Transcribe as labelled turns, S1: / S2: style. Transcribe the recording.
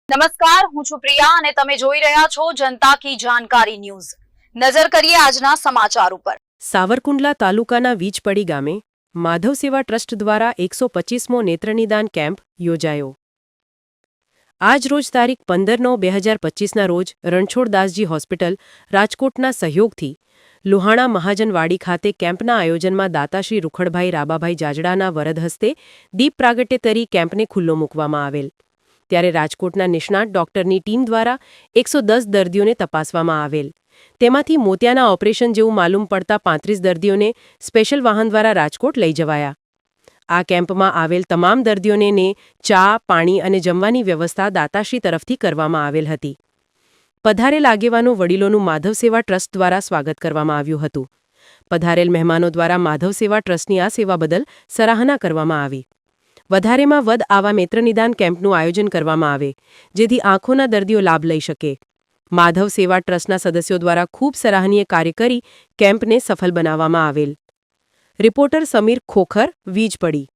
S1: નમસ્કાર, હું છું પ્રિયા અને તમે જોઈ રહ્યા છો જનતા કી જાણકારી ન્યૂઝ। નજર કરીએ આજના સમાચાર ઉપર।
S2: સાવરકુંડલા તાલુકાના વીજપડી ગામે માધવ સેવા ટ્રસ્ટ દ્વારા 125મો નેત્રનિદાન કેમ્પ યોજાયો। આજ રોજ તારીખ 15/9/2025ના રોજ રણછોડદાસજી હોસ્પિટલ રાજકોટના સહયોગથી લુહાણા મહાજનવાડી ખાતે કેમ્પના આયોજનમાં દાતાશ્રી રૂખડભાઈ રાબાભાઈ જાજડાના વરદ હસ્તે દીપ પ્રાગટ્ય કરી કેમ્પને ખુલ્લો મૂકવામાં આવેલ। ત્યારે રાજકોટના નિષ્ણાત ડોક્ટરની ટીમ દ્વારા 110 દર્દીઓને તપાસવામાં આવેલ। તેમાંથી મોતિયાના ઓપરેશન જેવું માલુમ પડતા 35 દર્દીઓને સ્પેશિયલ વાહન દ્વારા રાજકોટ લઈ જવાયા। આ કેમ્પમાં આવેલ તમામ દર્દીઓને ચા, પાણી અને જમવાની વ્યવસ્થા દાતાશ્રી તરફથી કરવામાં આવેલ હતી। પધારેલ આગેવાનો વડીલોનું માધવ સેવા ટ્રસ્ટ દ્વારા સ્વાગત કરવામાં આવ્યું હતું। પધારેલ મહેમાનો દ્વારા માધવ સેવા ટ્રસ્ટની આ સેવા બદલ સરાહના કરવામાં આવી। વધારેમાં વધ આવા નેત્રનિદાન કેમ્પનું આયોજન કરવામાં આવે જેથી આંખોના દર્દીઓ લાભ લઈ શકે। માધવ સેવા ટ્રસ્ટના સદસ્યો દ્વારા ખૂબ સરાહનીય કાર્ય કરી કેમ્પને સફળ બનાવવામાં આવેલ। રિપોર્ટર સમીર ખોખર, વીજપડી।